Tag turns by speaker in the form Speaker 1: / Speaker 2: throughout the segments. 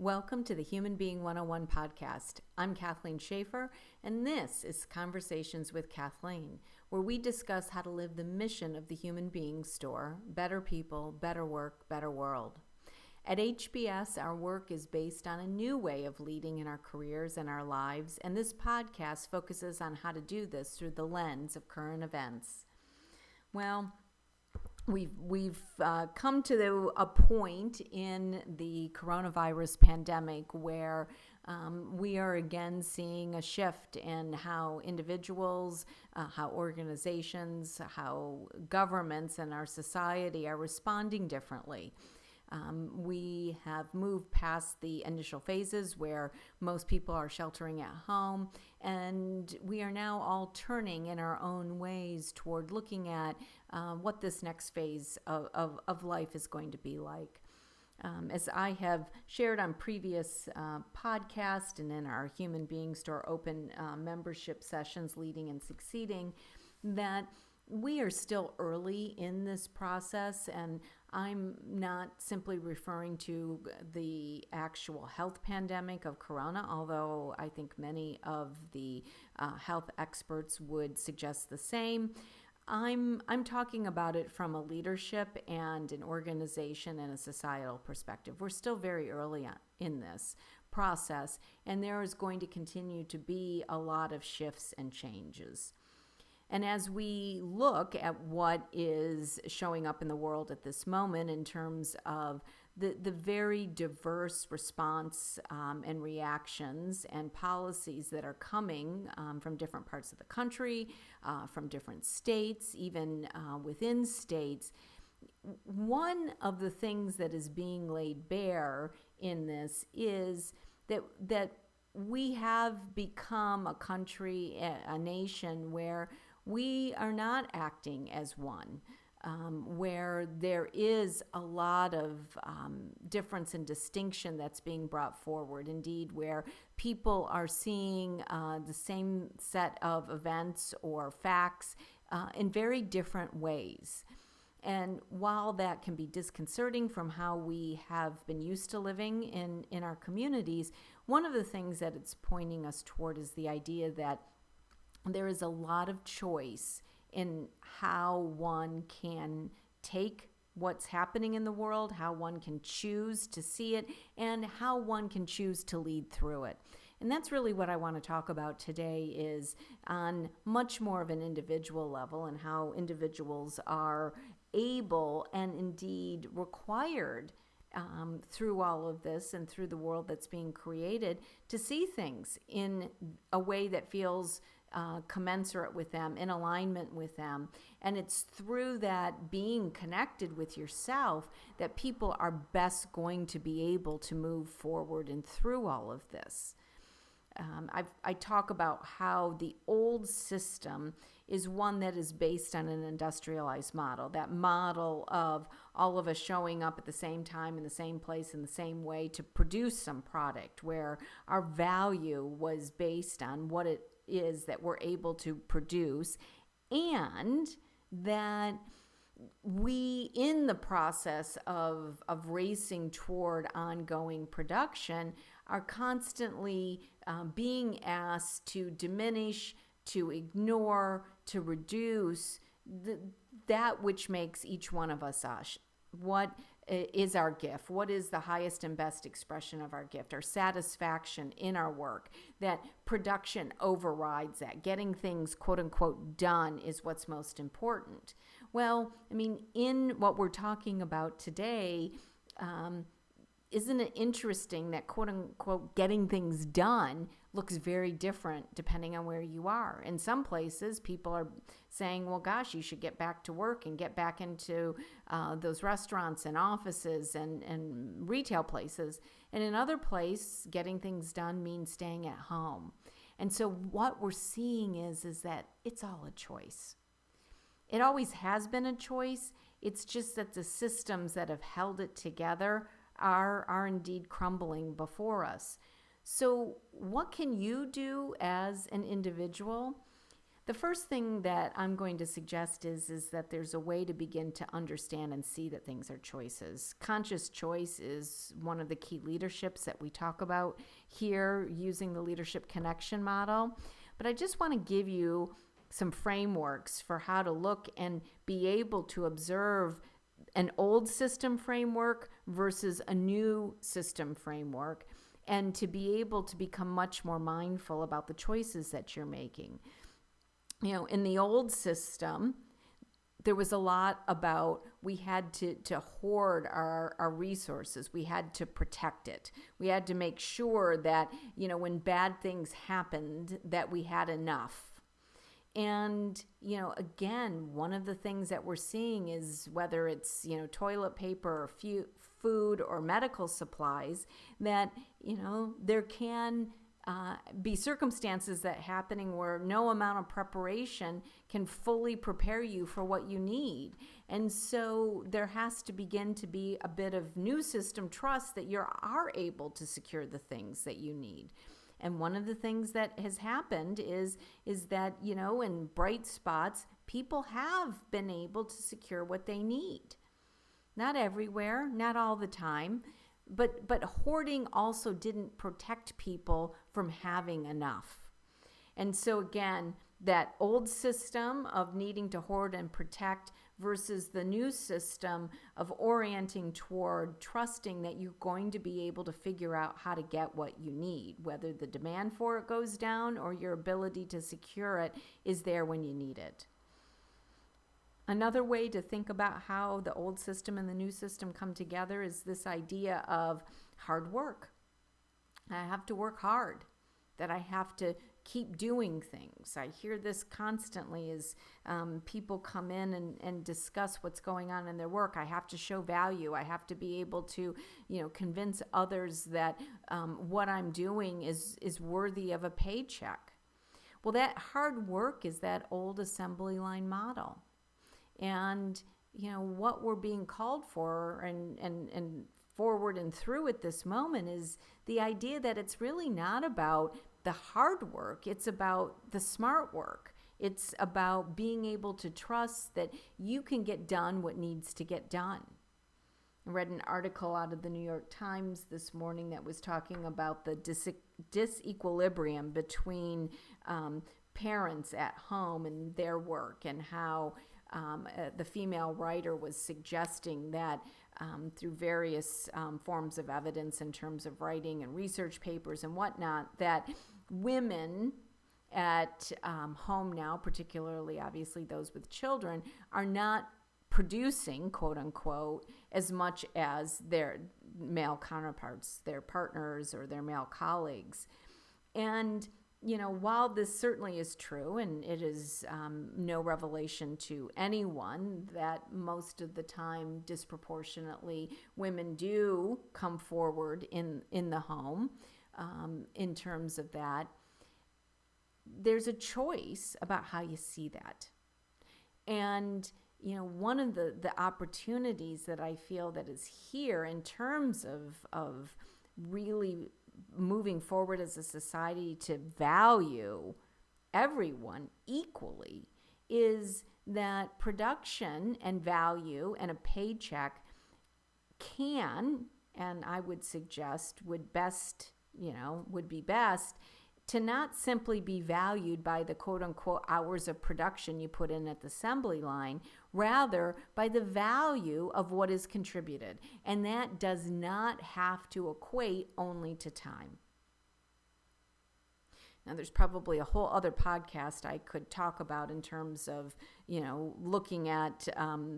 Speaker 1: Welcome to the Human Being 101 podcast. I'm Kathleen Schaefer, and this is Conversations with Kathleen, where we discuss how to live the mission of the Human Being Store: better people, better work, better world. At HBS, our work is based on a new way of leading in our careers and our lives, and this podcast focuses on how to do this through the lens of current events. Well, We've come to a point in the coronavirus pandemic where we are again seeing a shift in how individuals, how organizations, how governments and our society are responding differently. We have moved past the initial phases where most people are sheltering at home, and we are now all turning in our own ways toward looking at what this next phase of life is going to be like. As I have shared on previous podcasts and in our Human Being Store open membership sessions, Leading and Succeeding, that we are still early in this process, and I'm not simply referring to the actual health pandemic of corona, although I think many of the health experts would suggest the same. I'm talking about it from a leadership and an organization and a societal perspective. We're still very early in this process, and there is going to continue to be a lot of shifts and changes. And as we look at what is showing up in the world at this moment in terms of the very diverse response and reactions and policies that are coming from different parts of the country, from different states, even within states, one of the things that is being laid bare in this is that we have become a country, a nation where we are not acting as one, where there is a lot of difference and distinction that's being brought forward. Indeed, where people are seeing the same set of events or facts in very different ways. And while that can be disconcerting from how we have been used to living in our communities, one of the things that it's pointing us toward is the idea that there is a lot of choice in how one can take what's happening in the world, how one can choose to see it, and how one can choose to lead through it. And that's really what I want to talk about today, is on much more of an individual level and how individuals are able and indeed required through all of this and through the world that's being created to see things in a way that feels commensurate with them, in alignment with them. And it's through that being connected with yourself that people are best going to be able to move forward and through all of this. I talk about how the old system is one that is based on an industrialized model, that model of all of us showing up at the same time in the same place in the same way to produce some product, where our value was based on what it is that we're able to produce, and that we, in the process of racing toward ongoing production, are constantly being asked to diminish, to ignore, to reduce that which makes each one of us us. What is our gift? What is the highest and best expression of our gift? Our satisfaction in our work, that production overrides that. Getting things, quote unquote, done is what's most important. Well, I mean, in what we're talking about today, isn't it interesting that, quote unquote, getting things done looks very different depending on where you are? In some places, people are saying, well, gosh, you should get back to work and get back into those restaurants and offices and retail places. And in other places, getting things done means staying at home. And so what we're seeing is that it's all a choice. It always has been a choice. It's just that the systems that have held it together are indeed crumbling before us. So what can you do as an individual? The first thing that I'm going to suggest is that there's a way to begin to understand and see that things are choices. Conscious choice is one of the key leaderships that we talk about here using the leadership connection model. But I just want to give you some frameworks for how to look and be able to observe an old system framework versus a new system framework, and to be able to become much more mindful about the choices that you're making. In the old system, there was a lot about we had to hoard our resources. We had to protect it. We had to make sure that, when bad things happened, that we had enough. And, again, one of the things that we're seeing is whether it's, toilet paper or food or medical supplies, that, there can be circumstances that happening where no amount of preparation can fully prepare you for what you need. And so there has to begin to be a bit of new system trust that you are able to secure the things that you need. And one of the things that has happened is that, in bright spots, people have been able to secure what they need. Not everywhere, not all the time. But hoarding also didn't protect people from having enough. And so again, that old system of needing to hoard and protect versus the new system of orienting toward trusting that you're going to be able to figure out how to get what you need, whether the demand for it goes down or your ability to secure it is there when you need it. Another way to think about how the old system and the new system come together is this idea of hard work. I have to work hard, that I have to keep doing things. I hear this constantly as people come in and discuss what's going on in their work. I have to show value. I have to be able to, convince others that what I'm doing is worthy of a paycheck. Well, that hard work is that old assembly line model. And, what we're being called for and forward and through at this moment is the idea that it's really not about the hard work. It's about the smart work. It's about being able to trust that you can get done what needs to get done. I read an article out of the New York Times this morning that was talking about the disequilibrium between parents at home and their work, and how the female writer was suggesting that through various forms of evidence in terms of writing and research papers and whatnot, that women at home now, particularly obviously those with children, are not producing, quote unquote, as much as their male counterparts, their partners or their male colleagues. And while this certainly is true, and it is no revelation to anyone that most of the time disproportionately women do come forward in the home in terms of that, there's a choice about how you see that. And one of the opportunities that I feel that is here in terms of really moving forward as a society to value everyone equally is that production and value and a paycheck can, and I would suggest would be best to not simply be valued by the quote unquote hours of production you put in at the assembly line, rather by the value of what is contributed. And that does not have to equate only to time. Now, there's probably a whole other podcast I could talk about in terms of, looking at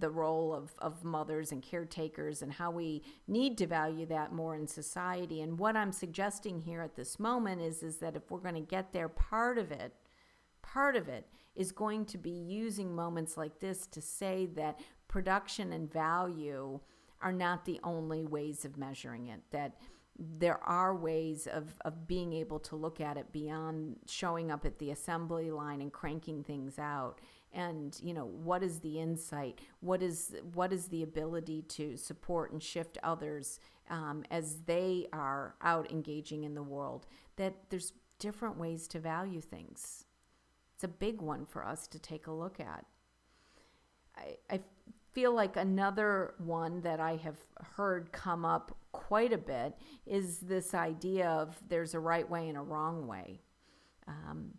Speaker 1: the role of mothers and caretakers and how we need to value that more in society. And what I'm suggesting here at this moment is that if we're going to get there, part of it is going to be using moments like this to say that production and value are not the only ways of measuring it, that there are ways of being able to look at it beyond showing up at the assembly line and cranking things out. And, what is the insight? What is the ability to support and shift others as they are out engaging in the world? That there's different ways to value things. It's a big one for us to take a look at. I feel like another one that I have heard come up quite a bit is this idea of there's a right way and a wrong way.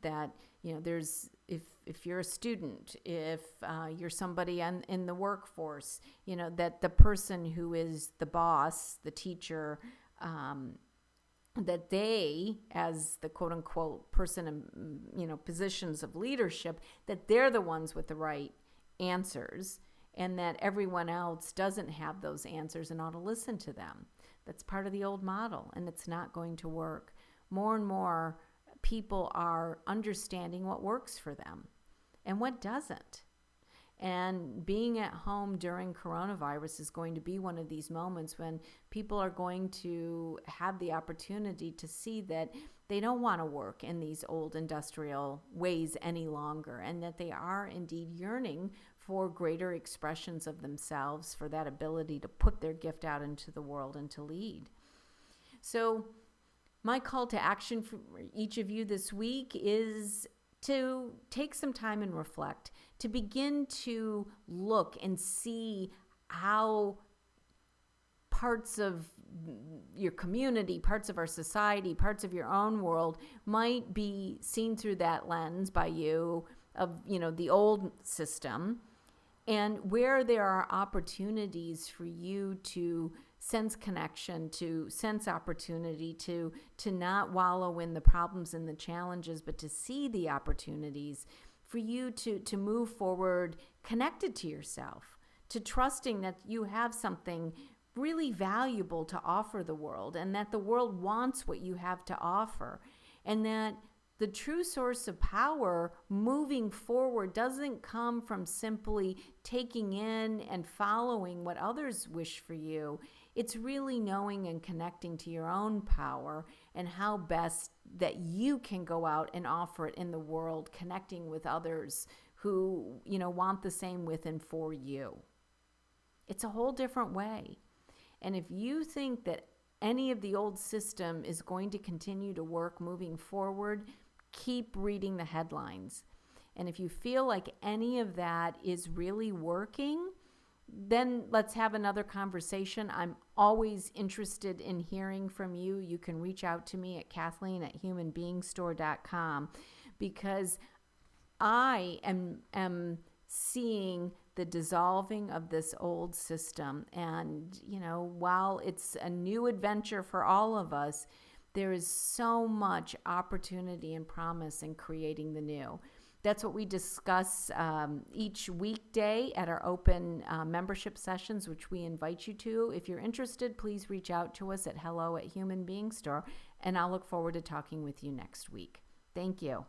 Speaker 1: That, there's, if you're a student, if you're somebody in the workforce, that the person who is the boss, the teacher, that they, as the quote unquote person in, positions of leadership, that they're the ones with the right answers, and that everyone else doesn't have those answers and ought to listen to them. That's part of the old model, and it's not going to work. More and more people are understanding what works for them and what doesn't. And being at home during coronavirus is going to be one of these moments when people are going to have the opportunity to see that they don't want to work in these old industrial ways any longer, and that they are indeed yearning for greater expressions of themselves, for that ability to put their gift out into the world and to lead. So my call to action for each of you this week is to take some time and reflect, to begin to look and see how parts of your community, parts of our society, parts of your own world might be seen through that lens by you of, the old system, and where there are opportunities for you to sense connection, to sense opportunity, to not wallow in the problems and the challenges, but to see the opportunities for you to move forward connected to yourself, to trusting that you have something really valuable to offer the world, and that the world wants what you have to offer, and that the true source of power moving forward doesn't come from simply taking in and following what others wish for you. It's really knowing and connecting to your own power and how best that you can go out and offer it in the world, connecting with others who, want the same with and for you. It's a whole different way. And if you think that any of the old system is going to continue to work moving forward, keep reading the headlines. And if you feel like any of that is really working, then let's have another conversation. I'm always interested in hearing from you. You can reach out to me at Kathleen@humanbeingstore.com, because I am seeing the dissolving of this old system. And, while it's a new adventure for all of us, there is so much opportunity and promise in creating the new. That's what we discuss each weekday at our open membership sessions, which we invite you to. If you're interested, please reach out to us at hello@humanbeingstore, and I'll look forward to talking with you next week. Thank you.